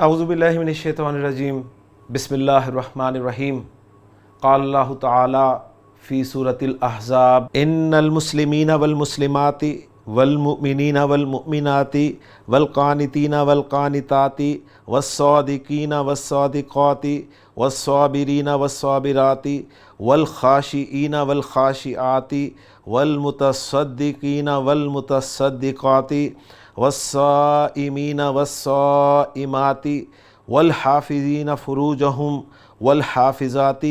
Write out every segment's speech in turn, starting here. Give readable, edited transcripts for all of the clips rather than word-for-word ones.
اعوذ باللہ من الشیطان الرجیم بسم اللہ الرحمن الرحیم قال اللہ تعالی فی سورۃ الاحزاب ان المسلمین والمسلمات والمؤمنین والمؤمنات والقانتین والقانتات والصادقین والصادقات والصابرین والصابرات والخاشعین والخاشعات والمتصدقین والمتصدقات والصائمین والصائمات والحافظین فروجہم والحافظات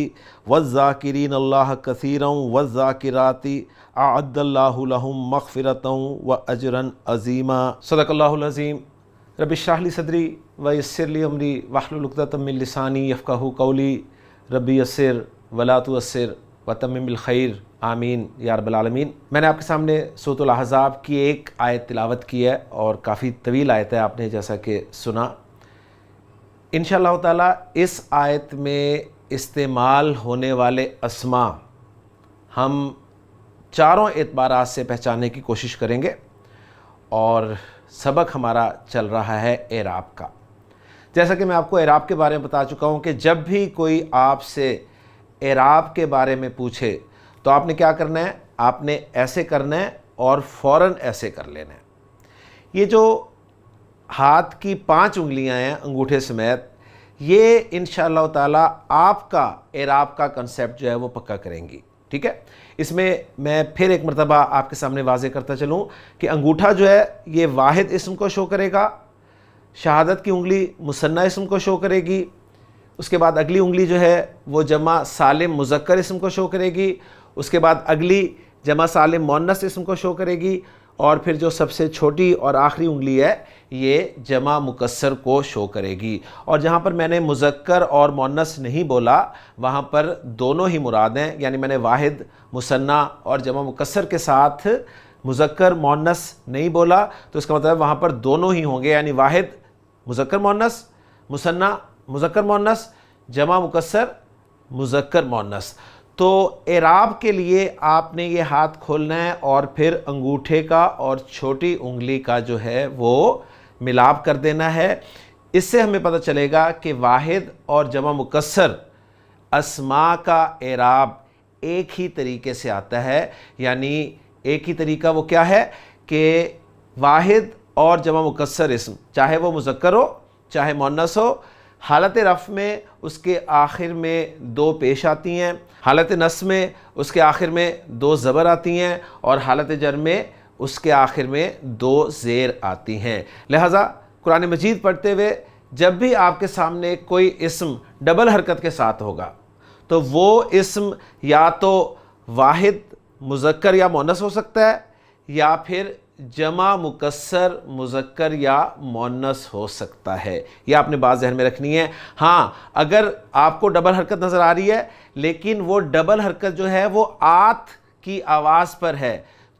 والذاکرین اللہ کثیرا والذاکرات اعد اللہ لہم مغفرۃ واجرا عظیما۔ صدق اللہ العظیم۔ رب اشرح لی صدری ویسر لی امری واحلل عقدۃ من لسانی یفقہوا قولی رب یسر ولا تعسر وتمم بالخیر آمین یا رب العالمین۔ میں نے آپ کے سامنے سورۃ الاحزاب کی ایک آیت تلاوت کی ہے اور کافی طویل آیت ہے، آپ نے جیسا کہ سنا۔ انشاءاللہ تعالیٰ اس آیت میں استعمال ہونے والے اسماء ہم چاروں اعتبارات سے پہچاننے کی کوشش کریں گے، اور سبق ہمارا چل رہا ہے اعراب کا۔ جیسا کہ میں آپ کو اعراب کے بارے میں بتا چکا ہوں کہ جب بھی کوئی آپ سے اعراب کے بارے میں پوچھے تو آپ نے کیا کرنا ہے، آپ نے ایسے کرنا ہے اور فوراً ایسے کر لینا ہے۔ یہ جو ہاتھ کی 5 انگلیاں ہیں انگوٹھے سمیت، یہ انشاءاللہ تعالیٰ آپ کا اعراب کا کنسیپٹ جو ہے وہ پکا کریں گی، ٹھیک ہے۔ اس میں میں پھر ایک مرتبہ آپ کے سامنے واضح کرتا چلوں کہ انگوٹھا جو ہے یہ واحد اسم کو شو کرے گا، شہادت کی انگلی مثنیٰ اسم کو شو کرے گی، اس کے بعد اگلی انگلی جو ہے وہ جمع سالم مذکر اسم کو شو کرے گی، اس کے بعد اگلی جمع سالم مؤنث اسم کو شو کرے گی، اور پھر جو سب سے چھوٹی اور آخری انگلی ہے یہ جمع مکسر کو شو کرے گی۔ اور جہاں پر میں نے مذکر اور مؤنث نہیں بولا وہاں پر دونوں ہی مراد ہیں، یعنی میں نے واحد مثنیٰ اور جمع مکسر کے ساتھ مذکر مؤنث نہیں بولا تو اس کا مطلب وہاں پر دونوں ہی ہوں گے، یعنی واحد مذکر مؤنث، مثنیٰ مذکر مؤنث، جمع مکسر مذکر مؤنث۔ تو اعراب کے لیے آپ نے یہ ہاتھ کھولنا ہے اور پھر انگوٹھے کا اور چھوٹی انگلی کا جو ہے وہ ملاپ کر دینا ہے۔ اس سے ہمیں پتہ چلے گا کہ واحد اور جمع مکسر اسماء کا اعراب ایک ہی طریقے سے آتا ہے، یعنی ایک ہی طریقہ وہ کیا ہے کہ واحد اور جمع مکسر اسم چاہے وہ مذکر ہو چاہے مؤنث ہو، حالت رفع میں اس کے آخر میں 2 پیش آتی ہیں، حالت نصب میں اس کے آخر میں 2 زبر آتی ہیں، اور حالت جر میں اس کے آخر میں 2 زیر آتی ہیں۔ لہٰذا قرآن مجید پڑھتے ہوئے جب بھی آپ کے سامنے کوئی اسم ڈبل حرکت کے ساتھ ہوگا تو وہ اسم یا تو واحد مذکر یا مؤنث ہو سکتا ہے، یا پھر جمع مکسر مذکر یا مؤنث ہو سکتا ہے۔ یہ آپ نے بات ذہن میں رکھنی ہے۔ ہاں، اگر آپ کو ڈبل حرکت نظر آ رہی ہے لیکن وہ ڈبل حرکت جو ہے وہ آت کی آواز پر ہے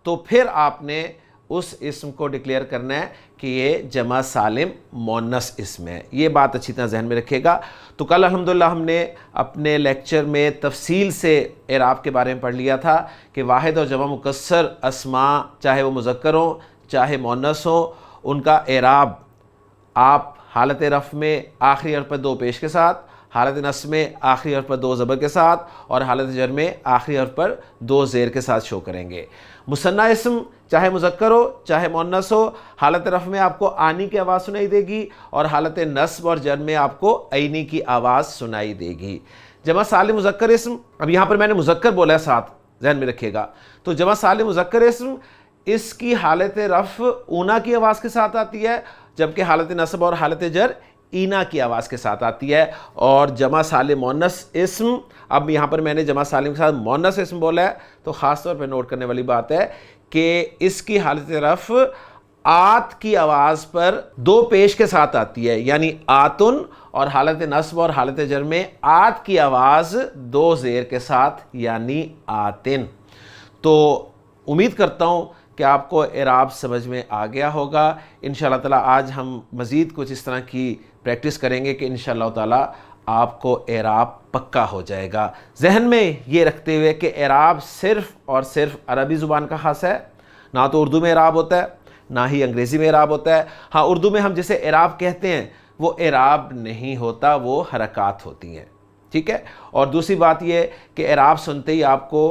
تو پھر آپ نے اس اسم کو ڈکلیئر کرنا ہے کہ یہ جمع سالم مؤنث اسم ہے۔ یہ بات اچھی طرح ذہن میں رکھے گا۔ تو کل الحمدللہ ہم نے اپنے لیکچر میں تفصیل سے اعراب کے بارے میں پڑھ لیا تھا کہ واحد اور جمع مکسر اسماء چاہے وہ مذکر ہوں چاہے مؤنث ہوں، ان کا اعراب آپ حالت رفع میں آخری حرف پر 2 پیش کے ساتھ، حالت نصب میں آخری حرف پر 2 زبر کے ساتھ، اور حالت جر میں آخری حرف پر 2 زیر کے ساتھ شو کریں گے۔ مثنیٰ اسم چاہے مذکر ہو چاہے مؤنث ہو، حالت رفع میں آپ کو آنی کی آواز سنائی دے گی، اور حالت نصب اور جر میں آپ کو عینی کی آواز سنائی دے گی۔ جمع سالم مذکر اسم، اب یہاں پر میں نے مذکر بولا ہے ساتھ، ذہن میں رکھیے گا، تو جمع سالم مذکر اسم اس کی حالت رفع اونا کی آواز کے ساتھ آتی ہے، جبکہ حالت نصب اور حالت جر اینا کی آواز کے ساتھ آتی ہے۔ اور جمع سالم مؤنث اسم، اب یہاں پر میں نے جمع سالم کے ساتھ مؤنث اسم بولا ہے تو خاص طور پہ نوٹ کرنے والی بات ہے کہ اس کی حالت رفع آت کی آواز پر 2 پیش کے ساتھ آتی ہے، یعنی آتن، اور حالت نصب اور حالت جر میں آت کی آواز 2 زیر کے ساتھ یعنی آتن۔ تو امید کرتا ہوں کہ آپ کو اعراب سمجھ میں آ گیا ہوگا۔ انشاءاللہ تعالیٰ آج ہم مزید کچھ اس طرح کی پریکٹس کریں گے کہ انشاءاللہ تعالیٰ آپ کو اعراب پکا ہو جائے گا۔ ذہن میں یہ رکھتے ہوئے کہ اعراب صرف اور صرف عربی زبان کا خاص ہے، نہ تو اردو میں اعراب ہوتا ہے نہ ہی انگریزی میں اعراب ہوتا ہے۔ ہاں، اردو میں ہم جسے اعراب کہتے ہیں وہ اعراب نہیں ہوتا، وہ حرکات ہوتی ہیں، ٹھیک ہے۔ اور دوسری بات یہ کہ اعراب سنتے ہی آپ کو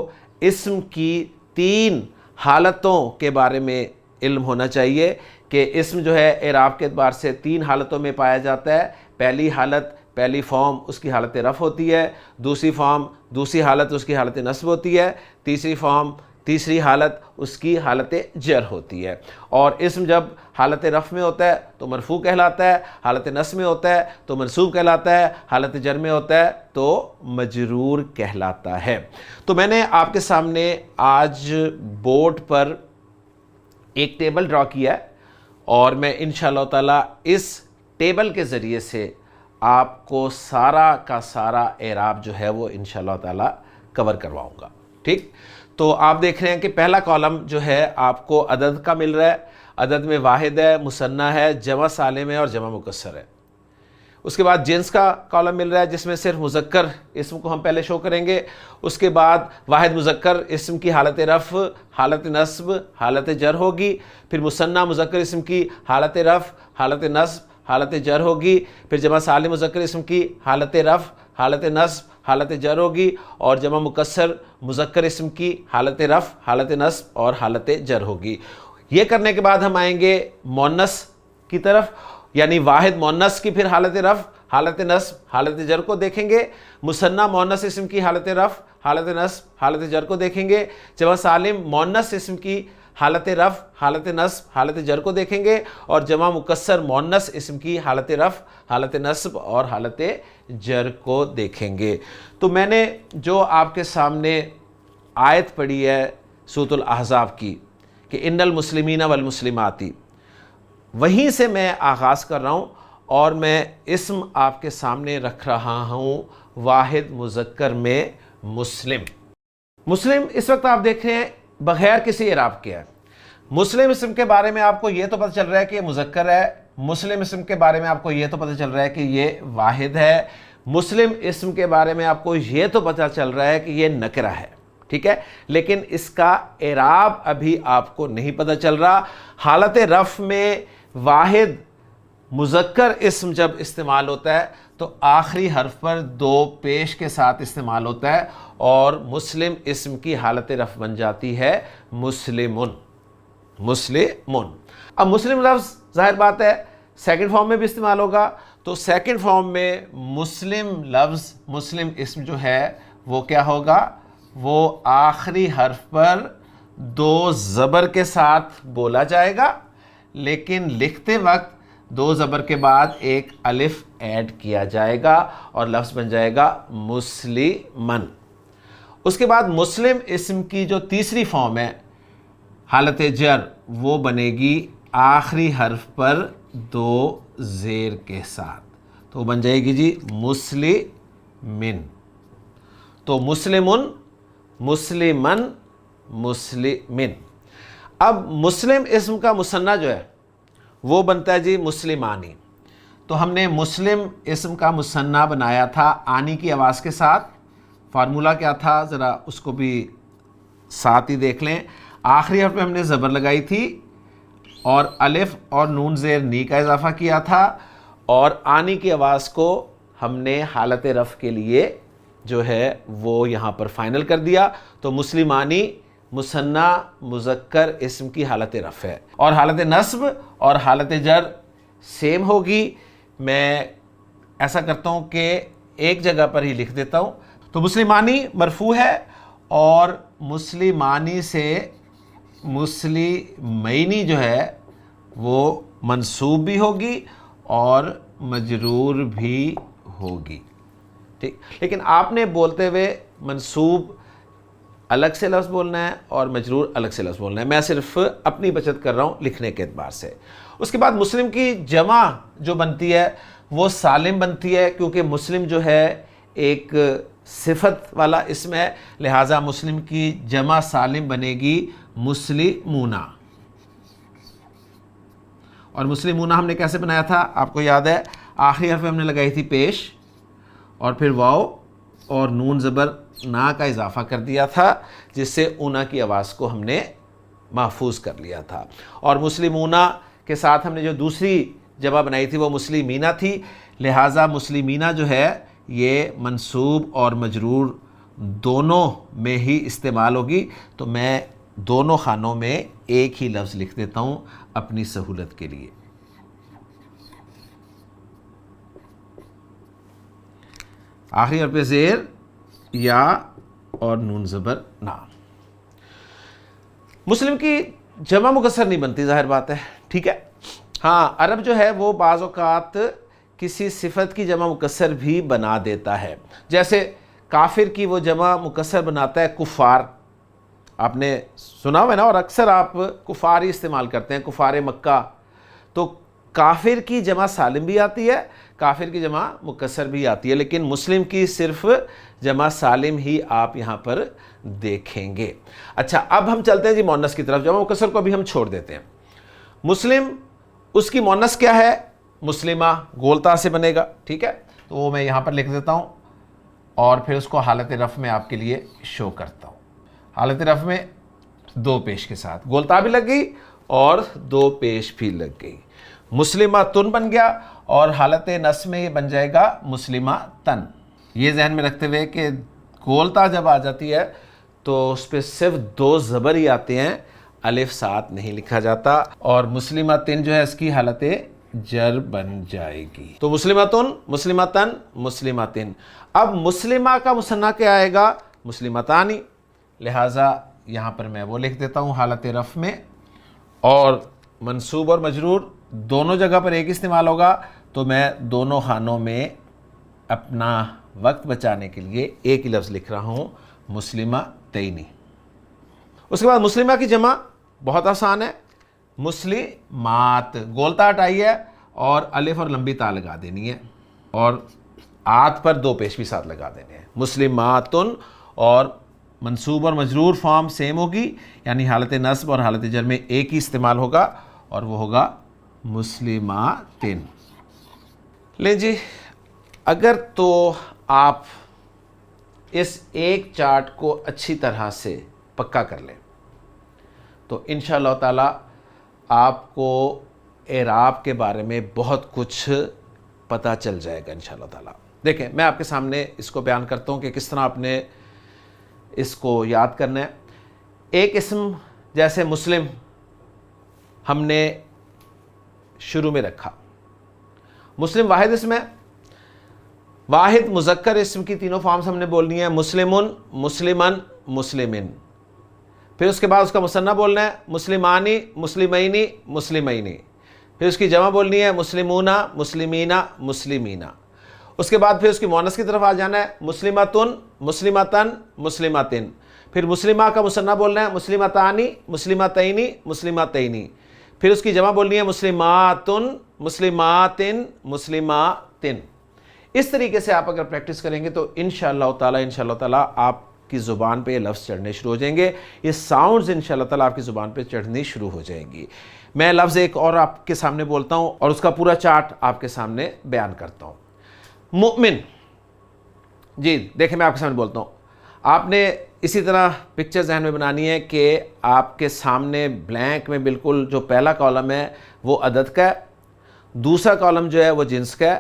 اسم کی 3 حالتوں کے بارے میں علم ہونا چاہیے کہ اسم جو ہے اعراب کے اعتبار سے 3 حالتوں میں پایا جاتا ہے۔ پہلی حالت، پہلی فارم اس کی حالت رفع ہوتی ہے، دوسری فارم، دوسری حالت اس کی حالت نصب ہوتی ہے، تیسری فارم، تیسری حالت اس کی حالت جر ہوتی ہے۔ اور اسم جب حالت رفع میں ہوتا ہے تو مرفوع کہلاتا ہے، حالت نصب میں ہوتا ہے تو منصوب کہلاتا ہے، حالت جر میں ہوتا ہے تو مجرور کہلاتا ہے۔ تو میں نے آپ کے سامنے آج بورڈ پر ایک ٹیبل ڈرا کیا ہے اور میں انشاءاللہ تعالی اس ٹیبل کے ذریعے سے آپ کو سارا کا سارا اعراب جو ہے وہ انشاءاللہ تعالی کور کرواؤں گا، ٹھیک۔ تو آپ دیکھ رہے ہیں کہ پہلا کالم جو ہے آپ کو عدد کا مل رہا ہے، عدد میں واحد ہے، مثنیٰ ہے، جمع سالم ہے اور جمع مکسر ہے۔ اس کے بعد جنس کا کالم مل رہا ہے جس میں صرف مذکر اسم کو ہم پہلے شو کریں گے، اس کے بعد واحد مذکر اسم کی حالت رفع، حالت نصب، حالت جر ہوگی، پھر مثنیٰ مذکر اسم کی حالت رفع، حالت نصب، حالت جر ہوگی، پھر جمع سالم مذکر اسم کی حالت رفع، حالت نصب، حالت جر ہوگی، اور جمع مکسر مذکر اسم کی حالت رفع، حالت نصب اور حالت جر ہوگی۔ یہ کرنے کے بعد ہم آئیں گے مؤنث کی طرف، یعنی واحد مؤنث کی پھر حالت رفع، حالت نصب، حالت جر کو دیکھیں گے، مثنیٰ مؤنث اسم کی حالت رفع، حالت نصب، حالت جر کو دیکھیں گے، جمع سالم مؤنث اسم کی حالت رفع، حالت نصب، حالت جر کو دیکھیں گے، اور جمع مکسر مؤنث اسم کی حالت رفع، حالت نصب اور حالت جر کو دیکھیں گے۔ تو میں نے جو آپ کے سامنے آیت پڑھی ہے سورۃ الاحزاب کی کہ ان المسلمین والمسلمات، وہیں سے میں آغاز کر رہا ہوں اور میں اسم آپ کے سامنے رکھ رہا ہوں واحد مذکر میں مسلم۔ مسلم اس وقت آپ دیکھ رہے ہیں بغیر کسی اعراب کے ہے۔ مسلم اسم کے بارے میں آپ کو یہ تو پتہ چل رہا ہے کہ یہ مذکر ہے، مسلم اسم کے بارے میں آپ کو یہ تو پتہ چل رہا ہے کہ یہ واحد ہے، مسلم اسم کے بارے میں آپ کو یہ تو پتہ چل رہا ہے کہ یہ نکرہ ہے، ٹھیک ہے، لیکن اس کا اعراب ابھی آپ کو نہیں پتہ چل رہا۔ حالت رفع میں واحد مذکر اسم جب استعمال ہوتا ہے تو آخری حرف پر 2 پیش کے ساتھ استعمال ہوتا ہے اور مسلم اسم کی حالت رفع بن جاتی ہے مسلمن، مسلمن۔ اب مسلم لفظ ظاہر بات ہے سیکنڈ فارم میں بھی استعمال ہوگا، تو سیکنڈ فارم میں مسلم لفظ، مسلم اسم جو ہے وہ کیا ہوگا، وہ آخری حرف پر 2 زبر کے ساتھ بولا جائے گا، لیکن لکھتے وقت 2 زبر کے بعد ایک الف ایڈ کیا جائے گا اور لفظ بن جائے گا مسلمن۔ اس کے بعد مسلم اسم کی جو تیسری فارم ہے حالت جر، وہ بنے گی آخری حرف پر 2 زیر کے ساتھ، تو بن جائے گی جی مسلمن۔ تو مسلمن، مسلمن، مسلمن۔ اب مسلم اسم کا مثنیٰ جو ہے وہ بنتا ہے جی مسلمانی۔ تو ہم نے مسلم اسم کا مثنیٰ بنایا تھا آنی کی آواز کے ساتھ، فارمولہ کیا تھا ذرا اس کو بھی ساتھ ہی دیکھ لیں۔ آخری حرف پہ ہم نے زبر لگائی تھی اور الف اور نون زیر نی کا اضافہ کیا تھا، اور آنی کی آواز کو ہم نے حالت رفع کے لیے جو ہے وہ یہاں پر فائنل کر دیا۔ تو مسلمانی مثنیٰ مذکر اسم کی حالت رفع ہے، اور حالت نصب اور حالت جر سیم ہوگی۔ میں ایسا کرتا ہوں کہ ایک جگہ پر ہی لکھ دیتا ہوں۔ تو مسلمانی مرفوع ہے اور مسلمانی سے مسلمینی جو ہے وہ منصوب بھی ہوگی اور مجرور بھی ہوگی، ٹھیک۔ لیکن آپ نے بولتے ہوئے منصوب الگ سے لفظ بولنا ہے اور مجرور الگ سے لفظ بولنا ہے، میں صرف اپنی بچت کر رہا ہوں لکھنے کے اعتبار سے۔ اس کے بعد مسلم کی جمع جو بنتی ہے وہ سالم بنتی ہے، کیونکہ مسلم جو ہے ایک صفت والا اسم ہے، لہٰذا مسلم کی جمع سالم بنے گی مسلمونہ۔ اور مسلمونہ ہم نے کیسے بنایا تھا آپ کو یاد ہے، آخری حرف ہم نے لگائی تھی پیش اور پھر واو اور نون زبر نا کا اضافہ کر دیا تھا، جس سے اونا کی آواز کو ہم نے محفوظ کر لیا تھا۔ اور مسلمونہ کے ساتھ ہم نے جو دوسری جمع بنائی تھی وہ مسلمینہ تھی، لہٰذا مسلمینہ جو ہے یہ منصوب اور مجرور دونوں میں ہی استعمال ہوگی، تو میں دونوں خانوں میں ایک ہی لفظ لکھ دیتا ہوں اپنی سہولت کے لیے۔ آخری حرف زیر یا اور نون زبر نا۔ مسلم کی جمع مکسر نہیں بنتی، ظاہر بات ہے، ٹھیک ہے۔ ہاں عرب جو ہے وہ بعض اوقات کسی صفت کی جمع مکسر بھی بنا دیتا ہے، جیسے کافر کی وہ جمع مکسر بناتا ہے کفار، آپ نے سنا ہوا ہے نا، اور اکثر آپ کفار ہی استعمال کرتے ہیں، کفار مکہ۔ تو کافر کی جمع سالم بھی آتی ہے، کافر کی جمع مکسر بھی آتی ہے، لیکن مسلم کی صرف جمع سالم ہی آپ یہاں پر دیکھیں گے۔ اچھا اب ہم چلتے ہیں جی مؤنث کی طرف، جمع مکسر کو ابھی ہم چھوڑ دیتے ہیں۔ مسلم، اس کی مؤنث کیا ہے؟ مسلمہ، گولتا سے بنے گا، ٹھیک ہے، تو وہ میں یہاں پر لکھ دیتا ہوں اور پھر اس کو حالت رفع میں آپ کے لیے شو کرتا ہوں۔ حالت رفع میں دو پیش کے ساتھ، گولتا بھی لگ گئی اور دو پیش بھی لگ گئی، مسلمہ تن بن گیا، اور حالت نصب میں یہ بن جائے گا مسلمہ تن۔ یہ ذہن میں رکھتے ہوئے کہ گولتا جب آ جاتی ہے تو اس پہ صرف دو زبر ہی آتے ہیں، الف ساتھ نہیں لکھا جاتا، اور مسلمہ تن جو ہے اس کی حالت جر بن جائے گی۔ تو مسلمہ تن، مسلمہ تن، مسلمہ تن۔ اب مسلمہ کا مثنیٰ کیا آئے گا؟ مسلمتانی، لہٰذا یہاں پر میں وہ لکھ دیتا ہوں حالت رفع میں، اور منصوب اور مجرور دونوں جگہ پر ایک استعمال ہوگا، تو میں دونوں خانوں میں اپنا وقت بچانے کے لیے ایک ہی لفظ لکھ رہا ہوں، مسلمہ تینی۔ اس کے بعد مسلمہ کی جمع بہت آسان ہے، مسلمات، گولتا ہٹائی ہے اور الف اور لمبی تا لگا دینی ہے، اور آت پر دو پیش بھی ساتھ لگا دینے ہیں، مسلماتن، اور منصوب اور مجرور فارم سیم ہوگی، یعنی حالت نصب اور حالت جر میں ایک ہی استعمال ہوگا، اور وہ ہوگا مسلماتن۔ لیں جی، اگر تو آپ اس ایک چارٹ کو اچھی طرح سے پکا کر لیں تو انشاءاللہ تعالی آپ کو اعراب کے بارے میں بہت کچھ پتہ چل جائے گا انشاءاللہ تعالی۔ دیکھیں میں آپ کے سامنے اس کو بیان کرتا ہوں کہ کس طرح آپ نے اس کو یاد کرنا ہے۔ ایک اسم جیسے مسلم ہم نے شروع میں رکھا، مسلم واحد اسم ہے، واحد مذکر اسم کی تینوں فارمز ہم نے بولنی ہے، مسلمن، مسلمن، مسلمن۔ پھر اس کے بعد اس کا مثنیٰ بولنا ہے، مسلمانی، مسلمینی، مسلمینی۔ پھر اس کی جمع بولنی ہے، مسلمونہ، مسلمینہ، مسلمینہ۔ اس کے بعد پھر اس کی مؤنث کی طرف آ جانا ہے، مسلمتن، مسلمتن، مسلمتن۔ پھر مسلمہ کا مثنیٰ بولنا ہے، مسلمتانی، مسلمتینی، مسلمتینی۔ پھر اس کی جمع بولنی ہے، مسلماتن، مسلماتن، مسلماتن۔ اس طریقے سے آپ اگر پریکٹس کریں گے تو انشاءاللہ تعالی آپ کی زبان پہ یہ لفظ چڑھنے شروع ہو جائیں گے، یہ ساؤنڈز انشاءاللہ تعالی آپ کی زبان پہ چڑھنی شروع ہو جائیں گی۔ میں لفظ ایک اور آپ کے سامنے بولتا ہوں اور اس کا پورا چارٹ آپ کے سامنے بیان کرتا ہوں۔ مؤمن، جی دیکھیں میں آپ کے سامنے بولتا ہوں، آپ نے اسی طرح پکچر ذہن میں بنانی ہے کہ آپ کے سامنے بلینک میں بالکل جو پہلا کالم ہے وہ عدد کا ہے، دوسرا کالم جو ہے وہ جنس کا ہے،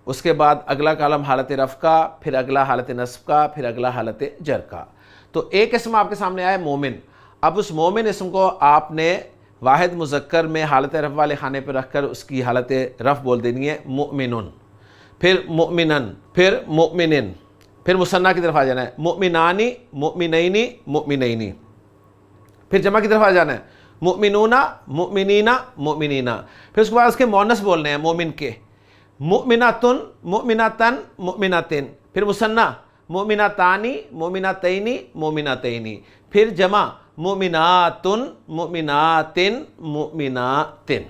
اس کے بعد اگلا کالم حالت رفع کا، پھر اگلا حالت نصب کا، پھر اگلا حالت جر کا۔ تو ایک اسم آپ کے سامنے آیا ہے مومن، اب اس مومن اسم کو آپ نے واحد مذکر میں حالت رفع والے خانے پہ رکھ کر اس کی حالت رفع بول دینی ہے، مؤمنن، پھر مؤمنن، پھر مؤمنن، پھر مثنیٰ کی طرف آ جانا ہے، مؤمنانی، مؤمنینی، مؤمنینی۔ پھر جمع کی طرف آ جانا ہے، مؤمنون، مؤمنین، مؤمنین۔ پھر اس کے بعد اس کے مؤنث بولنے ہیں مومن کے، مؤمناتن، مؤمناتن، مؤمناتن۔ پھر مثنیٰ، مؤمناتانی، مؤمناتینی، مؤمناتینی۔ پھر جمع، مؤمناتن، مؤمناتن، مؤمناتن۔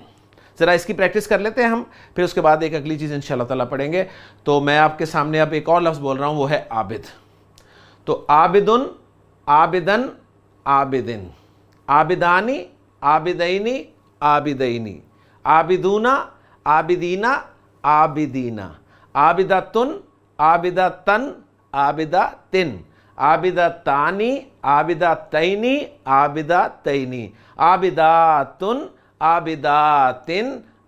ذرا اس کی پریکٹس کر لیتے ہیں ہم، پھر اس کے بعد ایک اگلی چیز انشاءاللہ تعالیٰ پڑھیں گے۔ تو میں آپ کے سامنے اب ایک اور لفظ بول رہا ہوں، وہ ہے عابد۔ تو عابدن، عابدن، عابدن، عابدانی، عابدینی، عابدینی، عابدون، عابدین، عابدین، عابدتن، عابدتن، عابدتن، عابدتانی، عابدتینی، عابدتینی، عابداتن، عابداتن،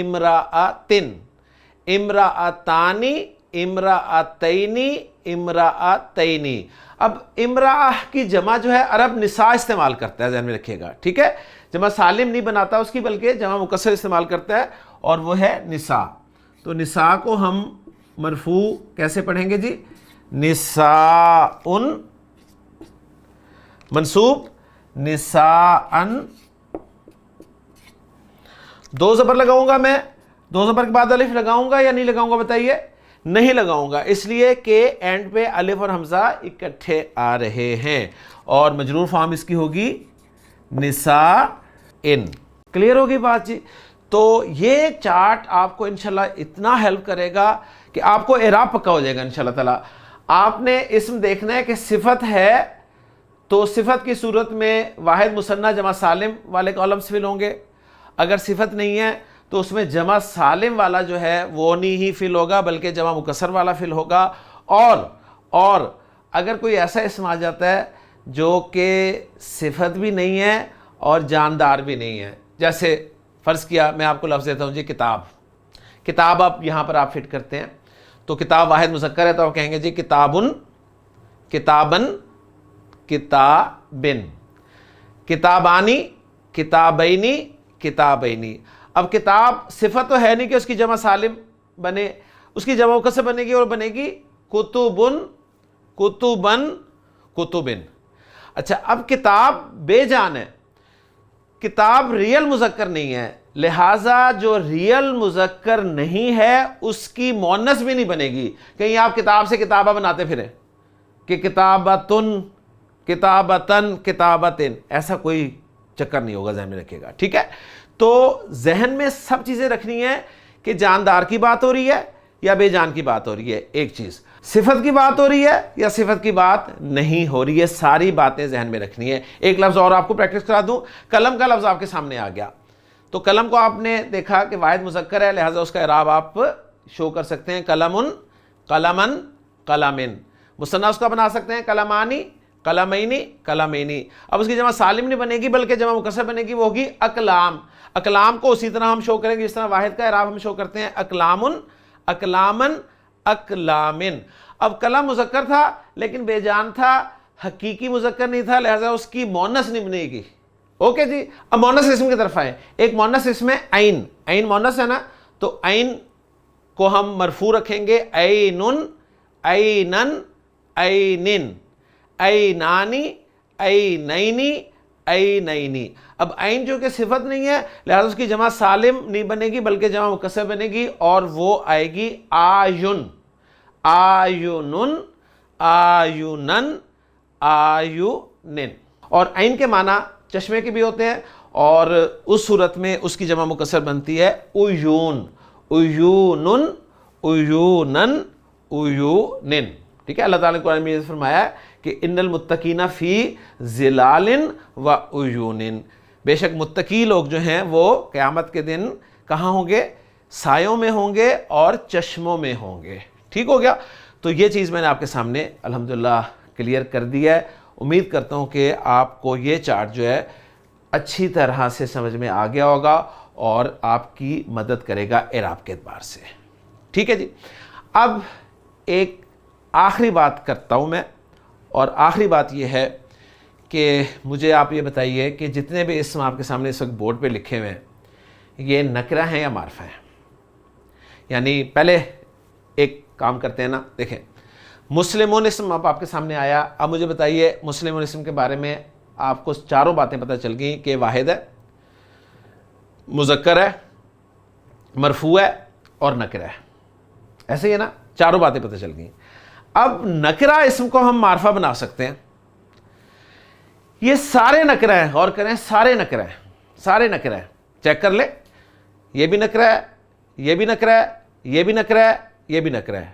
امرأتن، امرأتانی، امرأتینی، امرأتینی۔ اب امرأہ کی جمع جو ہے عرب نساء استعمال کرتا ہے، ذہن میں رکھیے گا، ٹھیک ہے، جمع سالم نہیں بناتا اس کی بلکہ جمع مکسر استعمال کرتا ہے، اور وہ ہے نساء۔ تو نساء کو ہم مرفوع کیسے پڑھیں گے جی؟ نساءن، منصوب نساءن، دو زبر لگاؤں گا میں، دو زبر کے بعد الف لگاؤں گا یا نہیں لگاؤں گا بتائیے؟ نہیں لگاؤں گا، اس لیے کہ اینڈ پہ الف اور حمزہ اکٹھے آ رہے ہیں، اور مجرور فارم اس کی ہوگی نساءن۔ کلیئر ہوگی بات جی؟ تو یہ چارٹ آپ کو انشاءاللہ اتنا ہیلپ کرے گا کہ آپ کو اعراب پکا ہو جائے گا انشاءاللہ تعالی۔ آپ نے اسم دیکھنا ہے کہ صفت ہے تو صفت کی صورت میں واحد مثنیٰ جمع سالم والے کالمز فل ہوں گے، اگر صفت نہیں ہے تو اس میں جمع سالم والا جو ہے وہ نہیں ہی فل ہوگا بلکہ جمع مکسر والا فل ہوگا، اور اگر کوئی ایسا اسم آ جاتا ہے جو کہ صفت بھی نہیں ہے اور جاندار بھی نہیں ہے، جیسے فرض کیا میں آپ کو لفظ دیتا ہوں جی کتاب، کتاب آپ یہاں پر آپ فٹ کرتے ہیں تو کتاب واحد مذکر ہے تو آپ کہیں گے جی کتابن، کتابن، کتابن، کتابانی، کتابینی، کتابینی۔ اب کتاب صفت تو ہے نہیں کہ اس کی جمع سالم بنے، اس کی جمع کیسے بنے گی؟ اور بنے گی کتبن، کتبن، کتبن۔ اچھا اب کتاب بے جان ہے، کتاب ریل مذکر نہیں ہے، لہٰذا جو ریل مذکر نہیں ہے اس کی مؤنث بھی نہیں بنے گی۔ کہیں آپ کتاب سے کتابہ بناتے پھریں کہ کتابتن، کتابتن، کتابتن، ایسا کوئی چکر نہیں ہوگا، ذہن میں رکھیے گا، ٹھیک ہے؟ تو ذہن میں سب چیزیں رکھنی ہیں کہ جاندار کی بات ہو رہی ہے یا بے جان کی بات ہو رہی ہے، ایک چیز صفت کی بات ہو رہی ہے یا صفت کی بات نہیں ہو رہی ہے، ساری باتیں ذہن میں رکھنی ہے۔ ایک لفظ اور آپ کو پریکٹس کرا دوں، قلم کا لفظ آپ کے سامنے آ گیا تو قلم کو آپ نے دیکھا کہ واحد مذکر ہے، لہٰذا اس کا اعراب آپ شو کر سکتے ہیں قلمن، قلمن، قلمن۔ مثنیٰ اس کا بنا سکتے ہیں قلمانی، قلمینی، قلمینی۔ اب اس کی جمع سالم نہیں بنے گی بلکہ جمع مکسر بنے گی، وہ ہوگی اقلام۔ اقلام کو اسی طرح ہم شو کریں گے جس طرح واحد کا اعراب ہم شو کرتے ہیں اقلامن، اقلامن، اقلامن۔ اب قلم مذکر تھا لیکن بے جان تھا، حقیقی مذکر نہیں تھا، لہذا اس کی مؤنث نہیں بنے گی۔ اوکے جی، اب مؤنث اسم کی طرف آئیں۔ ایک مؤنث اسم ہے عین، عین مؤنث ہے نا، تو عین کو ہم مرفوع رکھیں گے عینن، عینن، عینن، عینانی، عینینی، عینینی۔ اب عین جو کہ صفت نہیں ہے لہذا اس کی جمع سالم نہیں بنے گی بلکہ جمع مکسر بنے گی، اور وہ آئے گی آیون، آیونن، آیونن، آیونن۔ اور عین کے معنی چشمے کے بھی ہوتے ہیں، اور اس صورت میں اس کی جمع مکسر بنتی ہے عیون، عیونن، عیونن، عیونن، ٹھیک ہے؟ اللہ تعالیٰ نے قرآن میں فرمایا ہے کہ ان المتقین فی ظلال و عیون، بے شک متقی لوگ جو ہیں وہ قیامت کے دن کہاں ہوں گے؟ سایوں میں ہوں گے اور چشموں میں ہوں گے۔ ٹھیک ہو گیا؟ تو یہ چیز میں نے آپ کے سامنے الحمدللہ کلیئر کر دی ہے۔ امید کرتا ہوں کہ آپ کو یہ چارٹ جو ہے اچھی طرح سے سمجھ میں آ گیا ہوگا اور آپ کی مدد کرے گا اعراب کے اعتبار سے۔ ٹھیک ہے جی؟ اب ایک آخری بات کرتا ہوں میں، اور آخری بات یہ ہے کہ مجھے آپ یہ بتائیے کہ جتنے بھی اسم آپ کے سامنے اس وقت بورڈ پہ لکھے ہوئے ہیں یہ نکرہ ہیں یا معرفہ ہیں؟ یعنی پہلے ایک کام کرتے ہیں نا، دیکھیں مسلمون اسم اب آپ کے سامنے آیا، اب مجھے بتائیے مسلمون اسم کے بارے میں آپ کو چاروں باتیں پتہ چل گئیں کہ واحد ہے، مذکر ہے، مرفوع ہے اور نکرہ ہے، ایسے ہی ہے نا؟ چاروں باتیں پتہ چل گئیں۔ اب نکرہ اسم کو ہم معرفہ بنا سکتے ہیں، یہ سارے نکرہ ہیں، غور کریں سارے نکرہ ہیں، سارے نکرہ ہیں، چیک کر لیں، یہ بھی نکرہ ہے، یہ بھی نکرہ ہے، یہ بھی نکرہ ہے، یہ بھی نکرہ ہے۔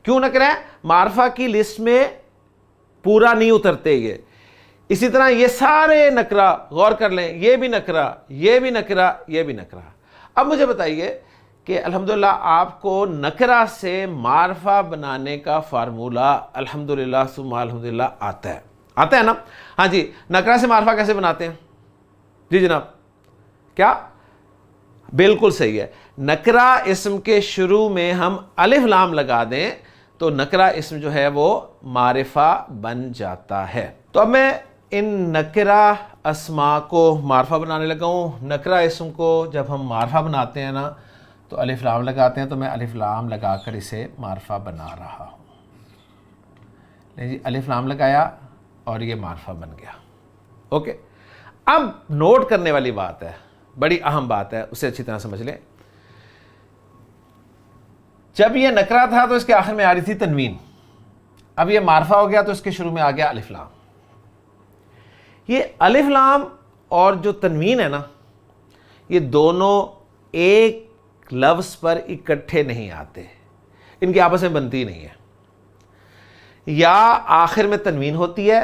کیوں نکرہ ہے؟ معرفہ کی لسٹ میں پورا نہیں اترتے یہ۔ اسی طرح یہ سارے نکرہ، غور کر لیں، یہ بھی نکرہ، یہ بھی نکرہ، یہ بھی نکرہ۔ اب مجھے بتائیے کہ الحمدللہ آپ کو نکرہ سے معرفہ بنانے کا فارمولہ الحمدللہ ثم الحمدللہ آتا ہے، آتا ہے نا؟ ہاں جی، نکرہ سے معرفہ کیسے بناتے ہیں؟ جی جناب، کیا؟ بالکل صحیح ہے، نکرہ اسم کے شروع میں ہم الف لام لگا دیں تو نکرہ اسم جو ہے وہ معرفہ بن جاتا ہے. تو اب میں ان نکرہ اسماء کو معرفہ بنانے لگا ہوں. نکرہ اسم کو جب ہم معرفہ بناتے ہیں نا تو الف لام لگاتے ہیں, تو میں الف لام لگا کر اسے معرفہ بنا رہا ہوں. جی الف لام لگایا اور یہ معرفہ بن گیا. اوکے, اب نوٹ کرنے والی بات ہے, بڑی اہم بات ہے, اسے اچھی طرح سمجھ لیں. جب یہ نکرہ تھا تو اس کے آخر میں آ رہی تھی تنوین, اب یہ معرفہ ہو گیا تو اس کے شروع میں آ گیا الف لام. یہ الف لام اور جو تنوین ہے نا, یہ دونوں ایک لفظ پر اکٹھے نہیں آتے, ان کی آپس میں بنتی نہیں ہے. یا آخر میں تنوین ہوتی ہے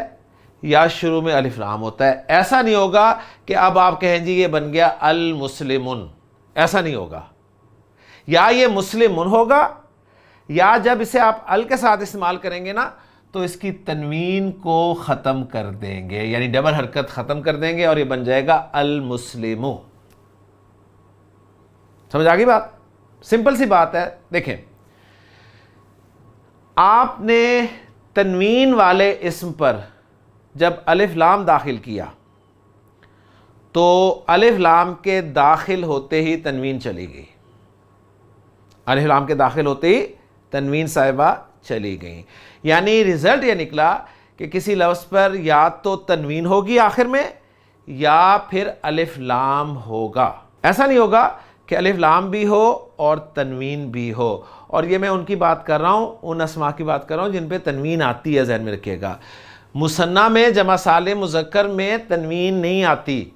یا شروع میں الف لام ہوتا ہے. ایسا نہیں ہوگا کہ اب آپ کہیں جی یہ بن گیا المسلمون, ایسا نہیں ہوگا. یا یہ مسلمون ہوگا, یا جب اسے آپ ال کے ساتھ استعمال کریں گے نا تو اس کی تنوین کو ختم کر دیں گے, یعنی ڈبل حرکت ختم کر دیں گے اور یہ بن جائے گا المسلمو. سمجھ آ گئی بات؟ سمپل سی بات ہے. دیکھیں, آپ نے تنوین والے اسم پر جب الف لام داخل کیا تو الف لام کے داخل ہوتے ہی تنوین چلی گئی. الف لام کے داخل ہوتے ہی تنوین صاحبہ چلی گئی. یعنی رزلٹ یہ نکلا کہ کسی لفظ پر یا تو تنوین ہوگی آخر میں یا پھر الف لام ہوگا. ایسا نہیں ہوگا کہ الف لام بھی ہو اور تنوین بھی ہو. اور یہ میں ان کی بات کر رہا ہوں, ان اسماء کی بات کر رہا ہوں جن پہ تنوین آتی ہے, ذہن میں رکھیے گا. مثنیٰ میں جمع سالم مذکر میں تنوین نہیں آتی.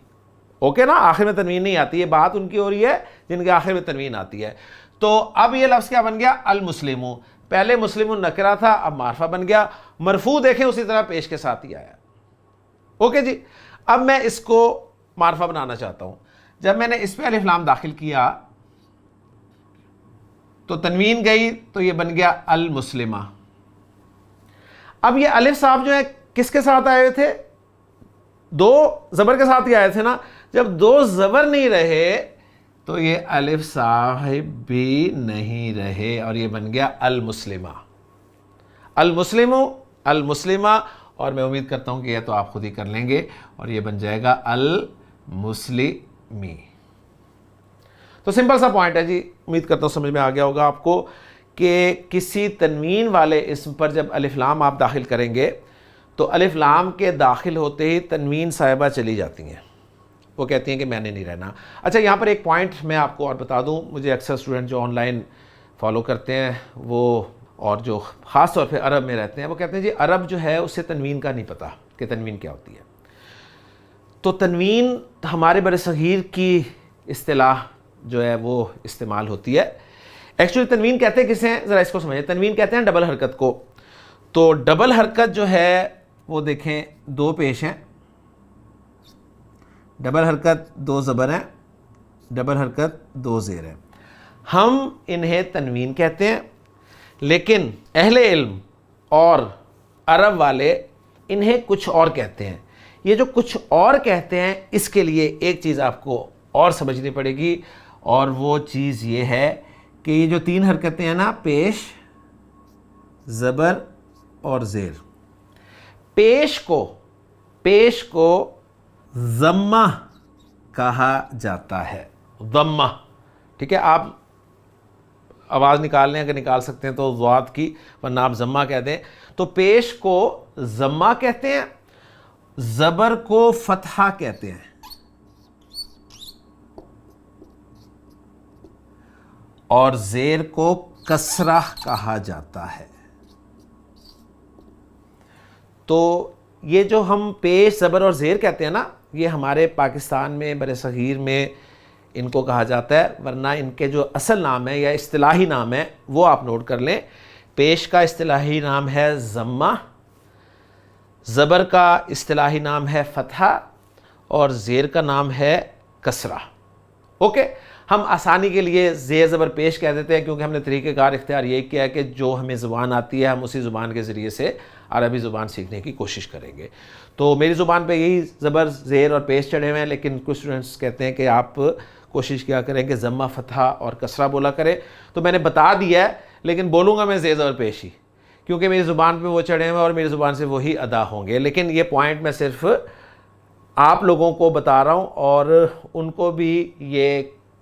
اوکے نا, آخر میں تنوین نہیں آتی. یہ بات ان کی ہو رہی ہے جن کے آخر میں تنوین آتی ہے. تو اب یہ لفظ کیا بن گیا؟ المسلمو. پہلے مسلم نکرہ تھا, اب معرفہ بن گیا. مرفوع دیکھیں اسی طرح پیش کے ساتھ ہی آیا. اوکے جی, اب میں اس کو معرفہ بنانا چاہتا ہوں. جب میں نے اس پہ الف لام داخل کیا تو تنوین گئی تو یہ بن گیا المسلمہ. اب یہ الف صاحب جو ہے کس کے ساتھ آئے ہوئے تھے؟ دو زبر کے ساتھ ہی آئے تھے نا. جب دو زبر نہیں رہے تو یہ الف صاحب بھی نہیں رہے اور یہ بن گیا المسلمہ. المسلمو, المسلمہ, اور میں امید کرتا ہوں کہ یہ تو آپ خود ہی کر لیں گے اور یہ بن جائے گا المسلمی. تو سمپل سا پوائنٹ ہے جی, امید کرتا ہوں سمجھ میں آ گیا ہوگا آپ کو کہ کسی تنوین والے اسم پر جب الف لام آپ داخل کریں گے تو الف لام کے داخل ہوتے ہی تنوین صاحبہ چلی جاتی ہیں. وہ کہتی ہیں کہ میں نے نہیں رہنا. اچھا, یہاں پر ایک پوائنٹ میں آپ کو اور بتا دوں. مجھے اکثر اسٹوڈنٹ جو آن لائن فالو کرتے ہیں وہ, اور جو خاص طور پہ عرب میں رہتے ہیں, وہ کہتے ہیں جی عرب جو ہے اسے تنوین کا نہیں پتہ کہ تنوین کیا ہوتی ہے. تو تنوین ہمارے بر صغیر کی اصطلاح جو ہے وہ استعمال ہوتی ہے. ایکچولی تنوین کہتے ہیں کسے ہیں, ذرا اس کو سمجھیں. تنوین کہتے ہیں ڈبل حرکت کو. تو ڈبل حرکت جو ہے وہ دیکھیں دو پیش ہیں, ڈبل حرکت دو زبر ہیں, ڈبل حرکت دو زیر ہیں. ہم انہیں تنوین کہتے ہیں, لیکن اہل علم اور عرب والے انہیں کچھ اور کہتے ہیں. یہ جو کچھ اور کہتے ہیں اس کے لیے ایک چیز آپ کو اور سمجھنی پڑے گی, اور وہ چیز یہ ہے کہ یہ جو تین حرکتیں ہیں نا, پیش, زبر اور زیر, پیش کو ضمہ کہا جاتا ہے. ضمہ, ٹھیک ہے. آپ آواز نکال لیں اگر نکال سکتے ہیں تو ضاد کی, ورنہ آپ ضمہ کہہ دیں. تو پیش کو ضمہ کہتے ہیں, زبر کو فتحہ کہتے ہیں, اور زیر کو کسرہ کہا جاتا ہے. تو یہ جو ہم پیش, زبر اور زیر کہتے ہیں نا, یہ ہمارے پاکستان میں بر صغیر میں ان کو کہا جاتا ہے, ورنہ ان کے جو اصل نام ہے یا اصطلاحی نام ہے وہ آپ نوٹ کر لیں. پیش کا اصطلاحی نام ہے ضمہ, زبر کا اصطلاحی نام ہے فتحہ, اور زیر کا نام ہے کسرہ. اوکے, ہم آسانی کے لیے زیر زبر پیش کہہ دیتے ہیں کیونکہ ہم نے طریقہ کار اختیار یہ کیا ہے کہ جو ہمیں زبان آتی ہے ہم اسی زبان کے ذریعے سے عربی زبان سیکھنے کی کوشش کریں گے. تو میری زبان پہ یہی زبر, زیر اور پیش چڑھے ہوئے ہیں, لیکن کچھ اسٹوڈنٹس کہتے ہیں کہ آپ کوشش کیا کریں کہ ضمہ فتحہ اور کسرہ بولا کریں. تو میں نے بتا دیا ہے لیکن بولوں گا میں زیر زبر پیش ہی, کیونکہ میری زبان پہ وہ چڑھے ہوئے اور میری زبان سے وہی ادا ہوں گے. لیکن یہ پوائنٹ میں صرف آپ لوگوں کو بتا رہا ہوں اور ان کو بھی یہ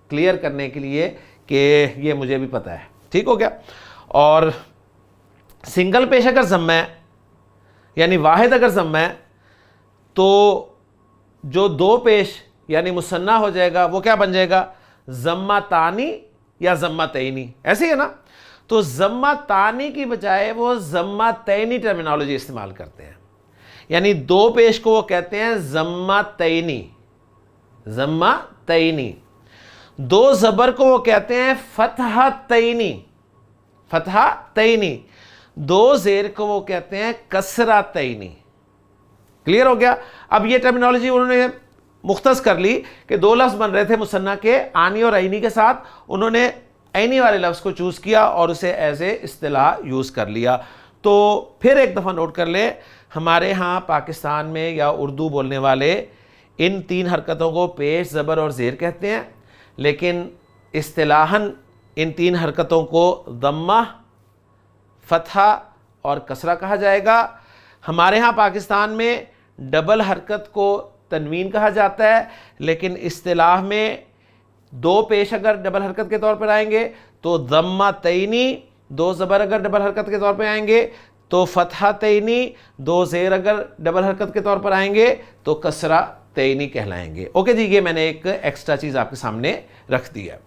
کلیئر کرنے کے لیے کہ یہ مجھے بھی پتہ ہے. ٹھیک ہو گیا. اور سنگل پیش اگر ضمہ ہے یعنی واحد اگر ضمہ ہے تو جو دو پیش یعنی مثنیٰ ہو جائے گا وہ کیا بن جائے گا؟ ضمہ تانی یا ضمہ تینی. ایسے ہی ہے نا. تو ضمہ تانی کی بجائے وہ ضمہ تینی ٹرمینالوجی استعمال کرتے ہیں, یعنی دو پیش کو وہ کہتے ہیں ضمہ تینی. ضمہ تینی. دو زبر کو وہ کہتے ہیں فتحہ تینی. فتحہ تینی. دو زیر کو وہ کہتے ہیں کسرہ تینی. کلیئر ہو گیا. اب یہ ٹرمینالوجی انہوں نے مختص کر لی کہ دو لفظ بن رہے تھے مثنیٰ کے آنی اور عینی کے ساتھ, انہوں نے عینی والے لفظ کو چوز کیا اور اسے ایز اے اصطلاح یوز کر لیا. تو پھر ایک دفعہ نوٹ کر لیں, ہمارے ہاں پاکستان میں یا اردو بولنے والے ان تین حرکتوں کو پیش, زبر اور زیر کہتے ہیں, لیکن اصطلاحاً ان تین حرکتوں کو ضمہ, فتحہ اور کسرہ کہا جائے گا. ہمارے ہاں پاکستان میں ڈبل حرکت کو تنوین کہا جاتا ہے, لیکن اصطلاح میں دو پیش اگر ڈبل حرکت کے طور پر آئیں گے تو ضمہ تینی, دو زبر اگر ڈبل حرکت کے طور پہ آئیں گے تو فتحہ تینی, دو زیر اگر ڈبل حرکت کے طور پر آئیں گے تو کسرہ تینی کہلائیں گے. اوکے جی, یہ میں نے ایک ایکسٹرا چیز آپ کے سامنے رکھ دی ہے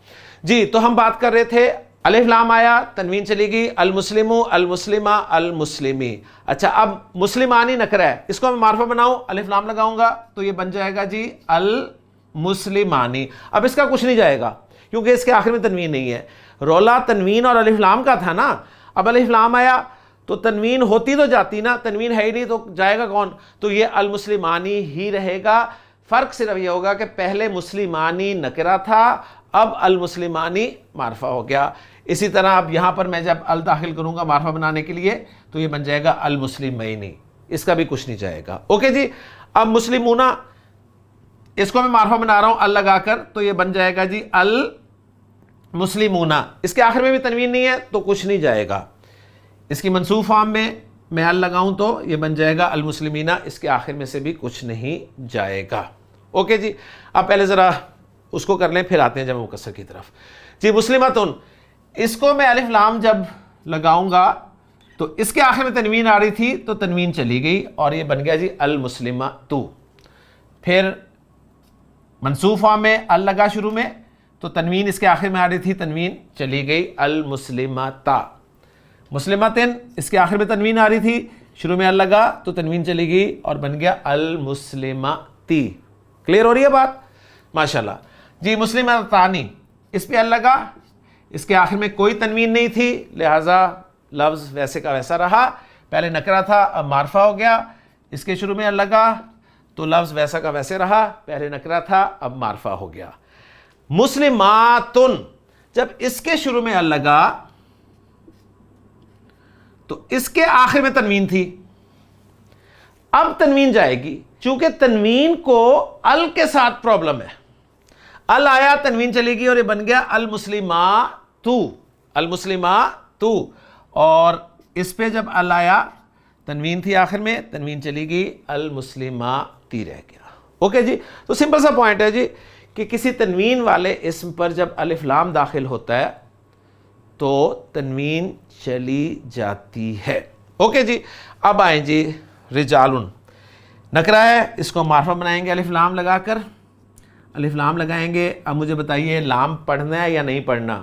جی. تو ہم بات کر رہے تھے الف لام آیا, تنوین چلی گئی, المسلمو, المسلمہ, المسلمی. اچھا, اب مسلمانی نکرہ ہے, اس کو میں معرفہ بناؤں, الف لام لگاؤں گا تو یہ بن جائے گا جی المسلمانی. اب اس کا کچھ نہیں جائے گا کیونکہ اس کے آخر میں تنوین نہیں ہے. رولا تنوین اور الف لام کا تھا نا. اب الف لام آیا تو تنوین ہوتی تو جاتی نا, تنوین ہے ہی نہیں تو جائے گا کون؟ تو یہ المسلمانی ہی رہے گا. فرق صرف یہ ہوگا کہ پہلے مسلمانی نکرہ تھا, اب المسلمانی معرفہ ہو گیا. اسی طرح اب یہاں پر میں جب ال داخل کروں گا معرفہ بنانے کے لیے تو یہ بن جائے گا المسلمینی, اس کا بھی کچھ نہیں جائے گا. اوکے جی. اب مسلمونہ, اس کو میں معرفہ بنا رہا ہوں ال لگا کر تو یہ بن جائے گا جی المسلمونہ. اس کے آخر میں بھی تنوین نہیں ہے تو کچھ نہیں جائے گا. اس کی منصوب فارم میں ال لگاؤں تو یہ بن جائے گا المسلمینہ, اس کے آخر میں سے بھی کچھ نہیں جائے گا. اوکے جی. اب پہلے ذرا اس کو کر لیں پھر آتے ہیں جمع مکسر کی طرف. جی مسلمتن, اس کو میں الف لام جب لگاؤں گا تو اس کے آخر میں تنوین آ رہی تھی تو تنوین چلی گئی اور یہ بن گیا جی المسلمۃ. پھر منصوب فارم میں ال لگا شروع میں تو تنوین اس کے آخر میں آ رہی تھی, تنوین چلی گئی المسلمۃ. مسلمتن, اس کے آخر میں تنوین آ رہی تھی, شروع میں ال لگا تو تنوین چلی گئی اور بن گیا المسلمتی. کلیئر ہو رہی ہے بات؟ ماشاءاللہ جی. مسلمتانی, اس پہ ال لگا, اس کے آخر میں کوئی تنوین نہیں تھی لہٰذا لفظ ویسے کا ویسا رہا. پہلے نکرہ تھا اب معرفہ ہو گیا. اس کے شروع میں ال لگا تو لفظ ویسا کا ویسے رہا, پہلے نکرہ تھا اب معرفہ ہو گیا. مسلماتن, جب اس کے شروع میں ال لگا تو اس کے آخر میں تنوین تھی, اب تنوین جائے گی. چونکہ تنوین کو ال کے ساتھ پرابلم ہے, ال آیا تنوین چلے گی اور یہ بن گیا المسلماتو. المسلماتو, اور اس پہ جب ال آیا تنوین تھی آخر میں, تنوین چلی گئی المسلماتی رہ گیا. اوکے جی. تو سمپل سا پوائنٹ ہے جی کہ کسی تنوین والے اسم پر جب الف لام داخل ہوتا ہے تو تنوین چلی جاتی ہے. اوکے جی. اب آئیں جی رجالن, نکرہ ہے, اس کو معرفہ بنائیں گے الف لام لگا کر. الف لام لگائیں گے. اب مجھے بتائیے لام پڑھنا ہے یا نہیں پڑھنا؟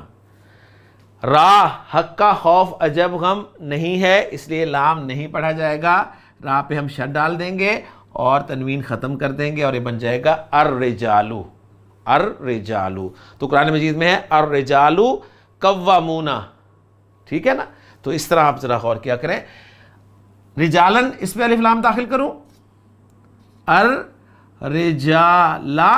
را حق کا خوف عجب غم نہیں ہے اس لیے لام نہیں پڑھا جائے گا. را پہ ہم شد ڈال دیں گے اور تنوین ختم کر دیں گے اور یہ بن جائے گا الرجالو. الرجالو. تو قرآن مجید میں ہے الرجالو قوامون. ٹھیک ہے نا. تو اس طرح آپ ذرا غور کیا کریں. رجالن, اس پہ الف لام داخل کروں, الرجالا,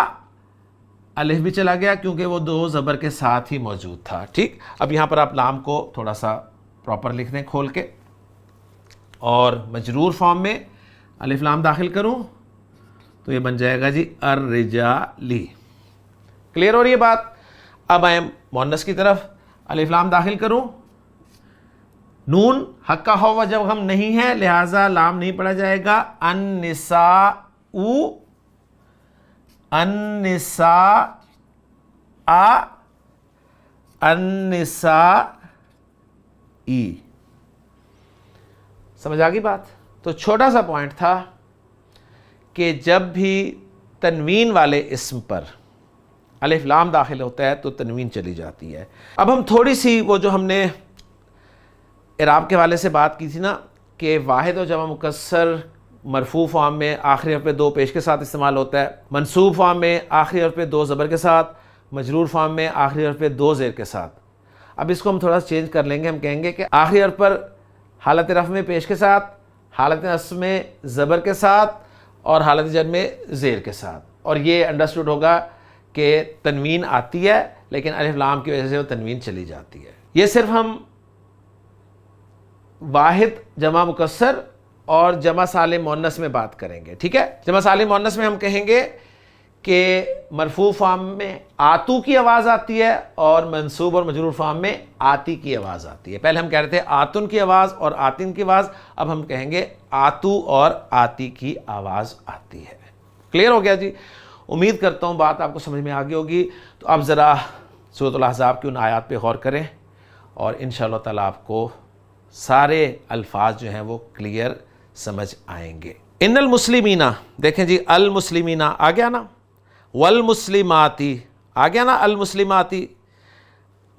الف بھی چلا گیا کیونکہ وہ دو زبر کے ساتھ ہی موجود تھا. ٹھیک. اب یہاں پر آپ لام کو تھوڑا سا پراپر لکھ دیں کھول کے, اور مجرور فارم میں الف لام داخل کروں تو یہ بن جائے گا جی الرجالی. کلیئر ہو رہی ہے بات؟ اب آئیں مؤنث کی طرف، الف لام داخل کروں، نون حق کا ہوا جب ہم نہیں ہے لہٰذا لام نہیں پڑھا جائے گا، النساء، النساء، النساء، سمجھ آ گئی بات؟ تو چھوٹا سا پوائنٹ تھا کہ جب بھی تنوین والے اسم پر الف لام داخل ہوتا ہے تو تنوین چلی جاتی ہے۔ اب ہم تھوڑی سی وہ جو ہم نے اعراب کے حوالے سے بات کی تھی نا کہ واحد و جمع مکسر مرفوع فارم میں آخری حرف پہ 2 پیش کے ساتھ استعمال ہوتا ہے، منصوب فارم میں آخری حرف پہ 2 زبر کے ساتھ، مجرور فارم میں آخری حرف پہ 2 زیر کے ساتھ۔ اب اس کو ہم تھوڑا چینج کر لیں گے، ہم کہیں گے کہ آخری حرف پر حالت رفع میں پیش کے ساتھ، حالت نصب میں زبر کے ساتھ اور حالت جر میں زیر کے ساتھ، اور یہ انڈرسٹوڈ ہوگا کہ تنوین آتی ہے لیکن الف لام کی وجہ سے وہ تنوین چلی جاتی ہے۔ یہ صرف ہم واحد جمع مکسر اور جمع سالم مؤنث میں بات کریں گے، ٹھیک ہے؟ جمع سالم مؤنث میں ہم کہیں گے کہ مرفوع فارم میں آتو کی آواز آتی ہے اور منصوب اور مجرور فارم میں آتی کی آواز آتی ہے۔ پہلے ہم کہہ رہے تھے آتن کی آواز اور آتن کی آواز، اب ہم کہیں گے آتو اور آتی کی آواز آتی ہے۔ کلیئر ہو گیا جی؟ امید کرتا ہوں بات آپ کو سمجھ میں آگئی ہوگی۔ تو اب ذرا سورۃ الاحزاب کی ان آیات پہ غور کریں اور انشاءاللہ تعالیٰ آپ کو سارے الفاظ جو ہیں وہ کلیئر سمجھ آئیں گے۔ ان المسلمین، دیکھیں جی المسلمین آ گیا نا، والمسلماتی آ گیا نا، المسلماتی،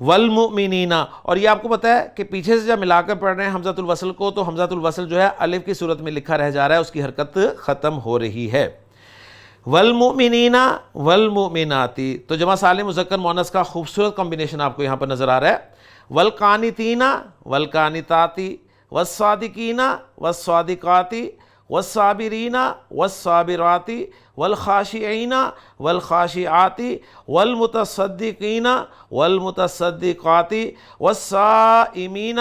والمؤمنین، اور یہ آپ کو پتہ ہے کہ پیچھے سے جب ملا کر پڑھ رہے ہیں حمزۃ الوصل کو تو حمزۃ الوصل جو ہے الف کی صورت میں لکھا رہ جا رہا ہے، اس کی حرکت ختم ہو رہی ہے۔ والمؤمنین والمؤمناتی، تو جمع سالم مذکر مؤنث کا خوبصورت کمبینیشن آپ کو یہاں پر نظر آ رہا ہے۔ والقانتین والقانتاتی والصادقین والصادقاتی والصابرین والصابراتی والخاشعین والخاشعاتی والمتصدقین والمتصدقاتی والصائمین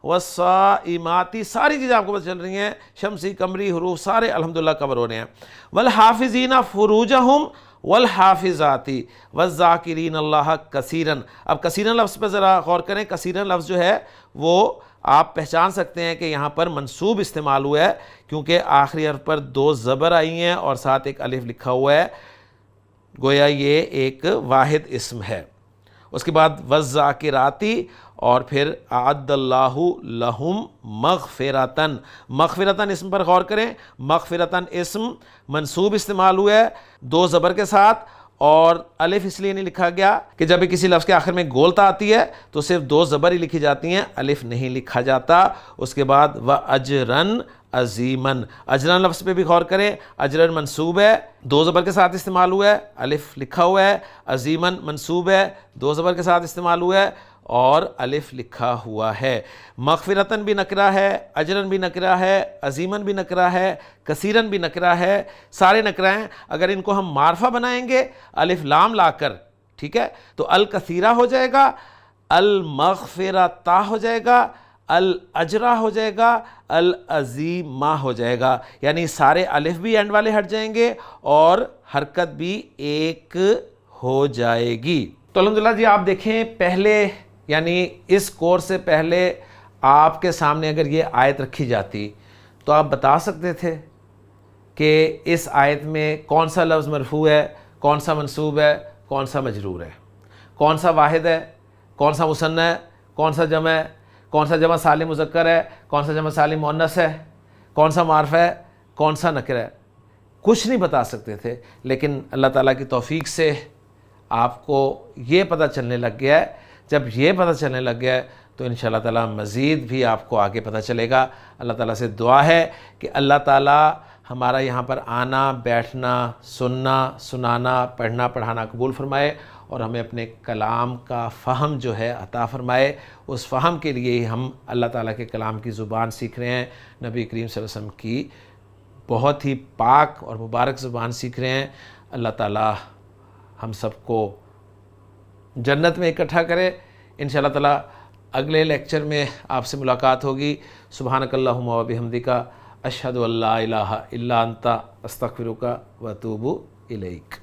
والصائماتی، ساری چیزیں آپ کو پتہ چل رہی ہیں، شمسی قمری حروف سارے الحمدللہ کور ہو رہے ہیں۔ والحافظین فروجہم والحافظاتی والذاکرین اللہ کثیرا۔ اب کثیرا لفظ پہ ذرا غور کریں، کثیرا لفظ جو ہے وہ آپ پہچان سکتے ہیں کہ یہاں پر منصوب استعمال ہوا ہے کیونکہ آخری حرف پر 2 زبر آئی ہیں اور ساتھ ایک الف لکھا ہوا ہے، گویا یہ ایک واحد اسم ہے۔ اس کے بعد والذاکراتی، اور پھر اعد اللہ لہم مغفرتن، مغفرتن اسم پر غور کریں، مغفرتن اسم منصوب استعمال ہوا ہے 2 زبر کے ساتھ، اور الف اس لیے نہیں لکھا گیا کہ جب کسی لفظ کے آخر میں گولتا آتی ہے تو صرف 2 زبر ہی لکھی جاتی ہیں، الف نہیں لکھا جاتا۔ اس کے بعد وَأَجْرًا عظیماً، اجرن لفظ پہ بھی غور کریں، اجرن منصوب ہے 2 زبر کے ساتھ استعمال ہوا ہے، الف لکھا ہوا ہے، عظیماً منصوب ہے 2 زبر کے ساتھ استعمال ہوا ہے اور الف لکھا ہوا ہے۔ مغفرتن بھی نکرہ ہے، اجرن بھی نکرہ ہے، عظیماً بھی نکرہ ہے، کثیرن بھی نکرہ ہے، سارے نکرہ ہیں۔ اگر ان کو ہم معرفہ بنائیں گے الف لام لا کر، ٹھیک ہے، تو الکثیرہ ہو جائے گا، المغفرتہ ہو جائے گا، الاجرہ ہو جائے گا، العظیمہ ہو جائے گا، یعنی سارے الف بھی اینڈ والے ہٹ جائیں گے اور حرکت بھی ایک ہو جائے گی۔ تو الحمدللہ جی آپ دیکھیں، پہلے یعنی اس کورس سے پہلے آپ کے سامنے اگر یہ آیت رکھی جاتی تو آپ بتا سکتے تھے کہ اس آیت میں کون سا لفظ مرفوع ہے، کون سا منصوب ہے، کون سا مجرور ہے، کون سا واحد ہے، کون سا مثنی ہے، کون سا جمع ہے، کون سا جمع سالم مذکر ہے، کون سا جمع سالم مؤنث ہے، کون سا معرفہ ہے، کون سا نکرہ ہے، کچھ نہیں بتا سکتے تھے۔ لیکن اللہ تعالیٰ کی توفیق سے آپ کو یہ پتہ چلنے لگ گیا ہے۔ جب یہ پتہ چلنے لگ گیا ہے تو انشاءاللہ تعالیٰ مزید بھی آپ کو آگے پتہ چلے گا۔ اللہ تعالیٰ سے دعا ہے کہ اللہ تعالیٰ ہمارا یہاں پر آنا، بیٹھنا، سننا، سنانا، پڑھنا پڑھانا قبول فرمائے اور ہمیں اپنے کلام کا فہم جو ہے عطا فرمائے۔ اس فہم کے لیے ہی ہم اللہ تعالیٰ کے کلام کی زبان سیکھ رہے ہیں، نبی کریم صلی اللہ علیہ وسلم کی بہت ہی پاک اور مبارک زبان سیکھ رہے ہیں۔ اللہ تعالیٰ ہم سب کو جنت میں اکٹھا کرے۔ انشاءاللہ تعالیٰ اگلے لیکچر میں آپ سے ملاقات ہوگی۔ سبحانک اللہم و بحمدک، اشہد ان لا الہ الا انت، استغفرک و اتوب الیک۔